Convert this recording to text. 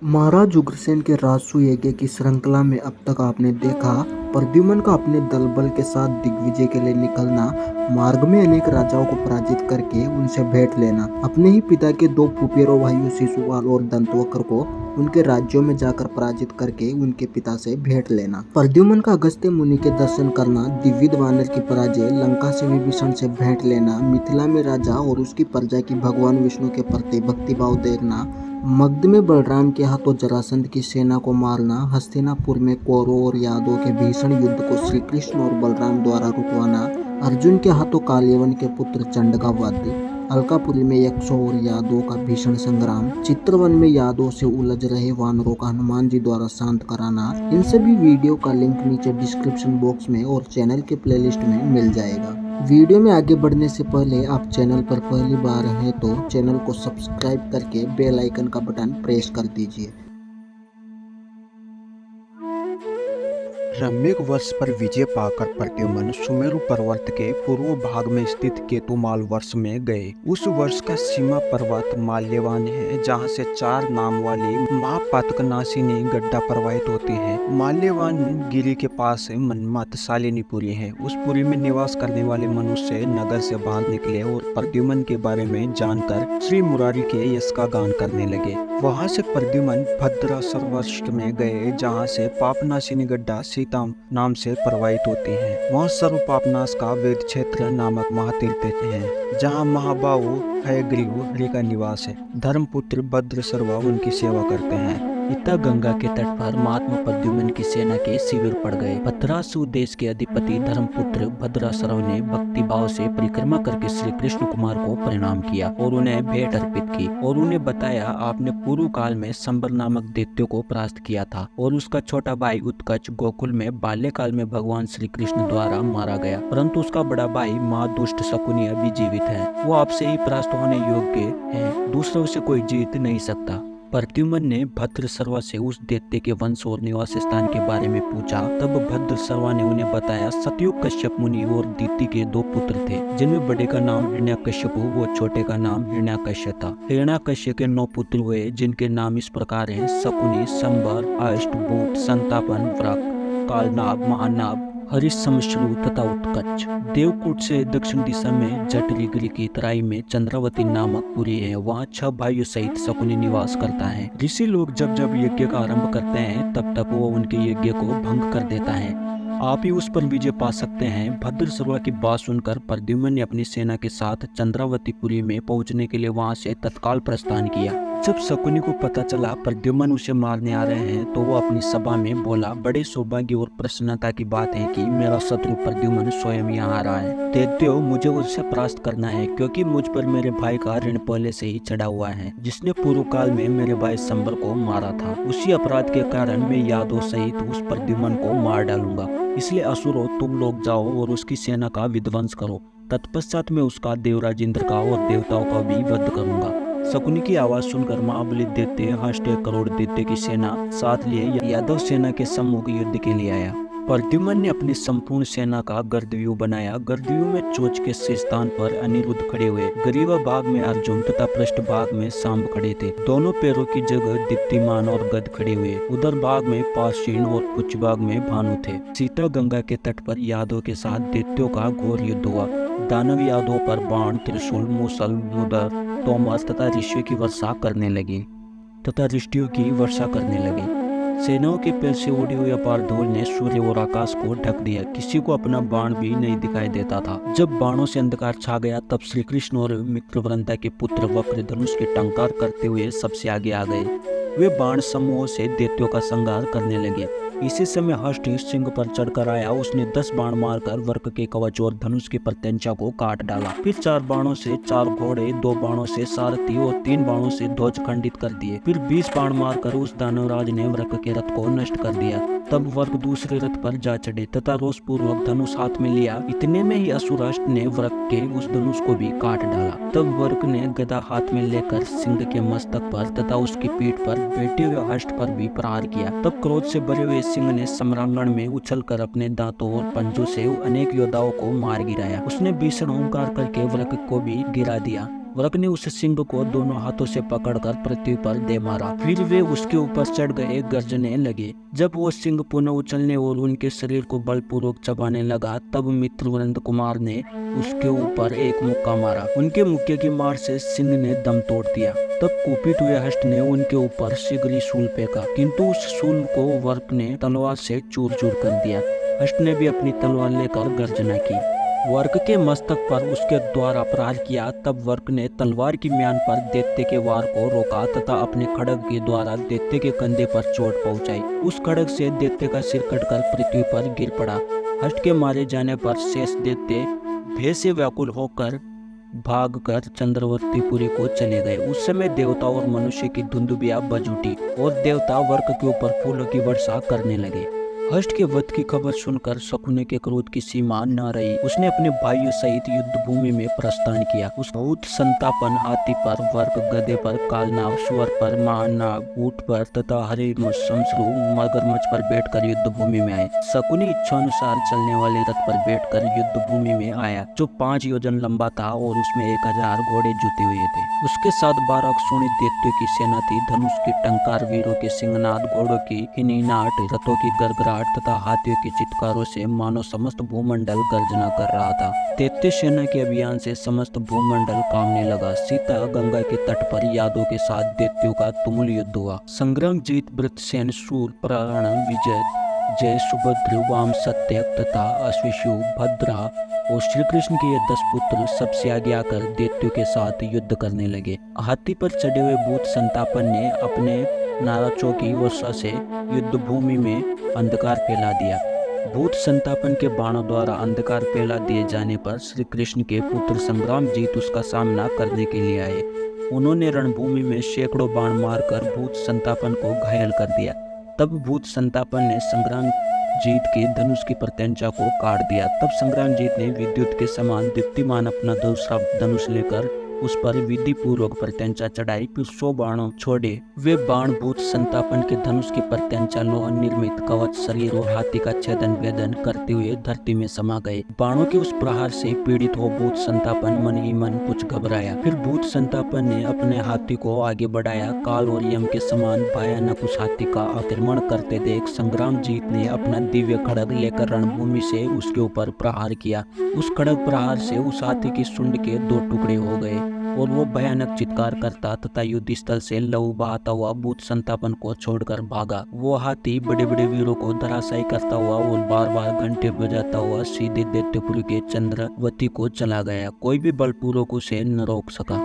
महाराज उग्रसेन के राजसू यज्ञ की श्रृंखला में अब तक आपने देखा प्रद्युम्न का अपने दल बल के साथ दिग्विजय के लिए निकलना, मार्ग में अनेक राजाओं को पराजित करके उनसे भेंट लेना, अपने ही पिता के दो फुफेरों भाइयों शिशुपाल और दंतवक्र को उनके राज्यों में जाकर पराजित करके उनके पिता से भेंट लेना, प्रद्युम्न का अगस्त्य मुनि के दर्शन करना, दिव्य वानर की पराजय, लंका से विभीषण से भेंट लेना, मिथिला में राजा और उसकी प्रजा की भगवान विष्णु के प्रति भक्तिभाव देखना, मगध में बलराम के हाथों जरासंध की सेना को मारना, हस्तिनापुर में कौरवों और यादवों के भीषण युद्ध को श्री कृष्ण और बलराम द्वारा रुकवाना, अर्जुन के हाथों कालयवन के पुत्र चंड का वध, अलकापुरी में यक्षों और यादवों का भीषण संग्राम, चित्रवन में यादवों से उलझ रहे वानरों का हनुमान जी द्वारा शांत कराना। इन सभी वीडियो का लिंक नीचे डिस्क्रिप्शन बॉक्स में और चैनल के प्लेलिस्ट में मिल जाएगा। वीडियो में आगे बढ़ने से पहले आप चैनल पर पहली बार हैं तो चैनल को सब्सक्राइब करके बेल आइकन का बटन प्रेस कर दीजिए। रम्यक वर्ष पर विजय पाकर प्रद्युम्न सुमेरु पर्वत के पूर्व भाग में स्थित केतुमाल वर्ष में गए। उस वर्ष का सीमा पर्वत माल्यवान है, जहां से 4 नाम वाली महापातकनाशिनी गड्ढा प्रवाहित होती है। माल्यवान गिरी के पास मनमथ शालिनीपुरी है। उस पुरी में निवास करने वाले मनुष्य नगर से बाहर निकले और प्रद्युम्न के बारे में जानकर श्री मुरारी के यश का गान करने लगे। वहां से प्रद्युम्न भद्रासुरवर्ष में गए, जहाँ से पापनाशिनी गड्ढा सीता नाम से प्रवाहित होती है। वहाँ सर्व पापनाश का वेद क्षेत्र नामक महातीर्थ है, जहाँ महाबाहु हयग्रीव हरि का निवास है। धर्मपुत्र भद्रसर्वा उनकी सेवा करते हैं। इतना गंगा के तट पर महात्मा प्रद्युम्न की सेना के शिविर पड़ गए। भद्रासु देश के अधिपति धर्मपुत्र भद्रासुर ने भक्ति भाव से परिक्रमा करके श्री कृष्ण कुमार को प्रणाम किया और उन्हें भेंट अर्पित की और उन्हें बताया, आपने पूर्व काल में संबर नामक दैत्य को परास्त किया था और उसका छोटा भाई उत्कच गोकुल में बाल्यकाल में भगवान श्री कृष्ण द्वारा मारा गया, परंतु उसका बड़ा भाई महादुष्ट शकुनी अभी जीवित है। वो आपसे ही परास्त होने योग्य है, दूसरों से कोई जीत नहीं सकता। प्रद्युम्न ने भद्रसर्वा से उस दैत्य के वंश और निवास स्थान के बारे में पूछा। तब भद्रसर्वा ने उन्हें बताया, सतयुग कश्यप मुनि और दीति के 2 पुत्र थे, जिनमें बड़े का नाम हिरण्यकश्यप और छोटे का नाम हिरण्याकश्य था। हिरण्याकश्य के 9 पुत्र हुए, जिनके नाम इस प्रकार हैं: शकुनी, संबर, अष्टभूत, संतापन, व्रक, कालनाग, महानाग, हरिशमश्रु तथा उत्कच। देवकूट से दक्षिण दिशा में जटरीगिरी की तराई में चंद्रावती नामक पुरी है। वहाँ 6 भाइयों सहित शकुनी निवास करता है। ऋषि लोग जब जब यज्ञ का आरंभ करते हैं, तब तक वो उनके यज्ञ को भंग कर देता है। आप ही उस पर विजय पा सकते हैं। भद्रसर्वा की बात सुनकर प्रद्युम्न ने अपनी सेना के साथ चंद्रावतीपुरी में पहुंचने के लिए वहां से तत्काल प्रस्थान किया। जब शकुनी को पता चला प्रद्युम्न उसे मारने आ रहे हैं, तो वो अपनी सभा में बोला, बड़े सौभाग्य और प्रसन्नता की बात है कि मेरा शत्रु प्रद्युम्न स्वयं यहाँ आ रहा है। दैत्यो, मुझे उससे परास्त करना है, क्योंकि मुझ पर मेरे भाई का ऋण पहले से ही चढ़ा हुआ है, जिसने पूर्व काल में मेरे भाई संबर को मारा था। उसी अपराध के कारण मैं यादव सहित उस प्रद्युम्न को मार डालूंगा। इसलिए असुरों, तुम लोग जाओ और उसकी सेना का विध्वंस करो। तत्पश्चात मैं उसका देवराज इंद्र का और देवताओं का भी वध करूंगा। शकुनी की आवाज सुनकर महाबली दैत्य 8 करोड़ दैत्य की सेना साथ लिए यादव सेना के सम्मुख युद्ध के लिए आया। प्रद्युम्न ने अपनी संपूर्ण सेना का गर्दव्यूह बनाया। गर्दव्यूह में चोच के स्थान पर अनिरुद्ध खड़े हुए, ग्रीवा भाग में अर्जुन तथा पृष्ठ भाग में सांब खड़े थे। दोनों पैरों की जगह दीप्तिमान और गद खड़े हुए। उधर भाग में पार्श्विन और पुच्छ भाग में भानु थे। सीता गंगा के तट पर यादव के साथ दैत्यों का घोर युद्ध हुआ। दानव यादवों पर बाण, त्रिशूल, मूसल, मुदर, तोमर तथा ऋषियों की वर्षा करने लगी। सेनाओं के पैर से उड़ी हुई अपार धूल ने सूर्य और आकाश को ढक दिया। किसी को अपना बाण भी नहीं दिखाई देता था। जब बाणों से अंधकार छा गया, तब श्री कृष्ण और मित्रवृंदा के पुत्र वक्र धनुष की टंकार करते हुए सबसे आगे आ गए। वे बाण समूहों से दैत्यों का संहार करने लगे। इसी समय हष्ट सिंह पर चढ़कर आया। उसने 10 बाण मारकर वर्क के कवच और धनुष की प्रत्यंचा को काट डाला। फिर 4 बाणों से 4 घोड़े, 2 बाणों से सारथी और 3 बाणों से ध्वज खंडित कर दिए। फिर 20 बाण मारकर उस दानवराज ने वर्क के रथ को नष्ट कर दिया। तब वर्क दूसरे रथ पर जा चढ़े तथा रोषपूर्वक धनुष हाथ में लिया। इतने में ही असुराष्ट्र ने वर्क के उस धनुष को भी काट डाला। तब वर्क ने गदा हाथ में लेकर सिंह के मस्तक पर तथा उसकी पीठ पर बैठे हुए हष्ट पर भी प्रहार किया। तब क्रोध से भरे हुए सिंह ने सम्रांगण में उछलकर अपने दांतों और पंजों से अनेक योद्धाओं को मार गिराया। उसने भीषण ओंकार करके वर्क को भी गिरा दिया। वर्क ने उस सिंह को दोनों हाथों से पकड़कर पृथ्वी पर दे मारा। फिर वे उसके ऊपर चढ़ गए, गर्जने लगे। जब वो सिंह पुनः उछलने और उनके शरीर को बलपूर्वक चबाने लगा, तब मित्रवृंद कुमार ने उसके ऊपर एक मुक्का मारा। उनके मुक्के की मार से सिंह ने दम तोड़ दिया। तब कुपित हुए हष्ट ने उनके ऊपर शीघ्र शूल फेंका, किंतु उस शूल को वर्क ने तलवार से चूर चूर कर दिया। हष्ट ने भी अपनी तलवार लेकर गर्जना की। वर्क के मस्तक पर उसके द्वारा प्रहार किया। तब वर्क ने तलवार की म्यान पर दैत्य के वार को रोका तथा अपने खड्ग के द्वारा दैत्य के कंधे पर चोट पहुंचाई। उस खड्ग से दैत्य का सिर कटकर पृथ्वी पर गिर पड़ा। हष्ट के मारे जाने पर शेष दैत्य भय से व्याकुल होकर भागकर चंद्रवर्तीपुरी को चले गए। उस समय देवता और मनुष्य की धुंधुबियां बज उठी और देवता वर्क के ऊपर फूलों की वर्षा करने लगे। हष्ट के वध की खबर सुनकर शकुनी के क्रोध की सीमा न रही। उसने अपने भाइयों सहित युद्ध भूमि में प्रस्थान किया। उस बहुत संतापन हाथी पर, वर्क गधे पर, कालनाव, सुअर पर, महानाग, ऊंट पर तथा हरे शमश्रु मगरमच्छ पर बैठकर युद्ध भूमि में आए। शकुनी इच्छानुसार चलने वाले रथ पर बैठकर युद्ध भूमि में आया, जो 5 योजन लंबा था और उसमें 1000 घोड़े जुते हुए थे। उसके साथ 12 क्षोणित दैत्यों की सेना थी। धनुष की टंकार, वीरों के सिंहनाद, घोड़ों की हिनीनाट, रथों की गड़गड़ाहट तथा हाथियों के चित्कारों से मानो समस्त भूमंडल गर्जना कर रहा था। दैत्य सेना के अभियान से समस्त भूमंडल कांपने लगा। सीता गंगा के तट पर यादवों के साथ दैत्यों का तुमुल युद्ध हुआ। संग्राम जीत, वृत्रसेन, शूर, प्राण, विजय, जय, सुभद्र, वाम, सत्यक तथा अश्विशु, भद्रा और श्री कृष्ण के ये 10 पुत्र सबसे आगे आकर दैत्यों के साथ युद्ध करने लगे। हाथी पर चढ़े हुए भूत संतापन ने अपने नाराजों की वर्षा से युद्ध भूमि में अंधकार फैला दिया। भूत संतापन के बाणों द्वारा अंधकार फैला दिए जाने पर श्री कृष्ण के पुत्र संग्राम जीत उसका सामना करने के लिए आए। उन्होंने रणभूमि में सैकड़ों बाण मारकर भूत संतापन को घायल कर दिया। तब भूत संतापन ने संग्राम जीत के धनुष की प्रत्यंचा को काट दिया। तब संग्राम जीत ने विद्युत के समान दीप्तिमान अपना दूसरा धनुष लेकर उस पर विधि पूर्वक प्रत्यंचा चढ़ाई, फिर 100 बाणों छोड़े। वे बाण भूत संतापन के धनुष की प्रत्यंचा लोह निर्मित कवच, शरीर और हाथी का छेदन वेदन करते हुए धरती में समा गए। बाणों के उस प्रहार से पीड़ित हो भूत संतापन मन ही मन कुछ घबराया। फिर भूत संतापन ने अपने हाथी को आगे बढ़ाया। काल और यम के समान भयानक उस हाथी का आक्रमण करते देख संग्राम जीत ने अपना दिव्य खड्ग लेकर रणभूमि से उसके ऊपर प्रहार किया। उस खड्ग प्रहार से उस हाथी की सूंड के 2 टुकड़े हो गए और वो भयानक चित्कार करता तथा युद्ध स्थल से लहू बहाता हुआ भूत संतापन को छोड़कर भागा। वो हाथी बड़े बड़े वीरों को धराशायी करता हुआ और बार बार घंटे बजाता हुआ सीधे दैत्यपुरी के चंद्रवती को चला गया। कोई भी बलपूर्वक उसे न रोक सका।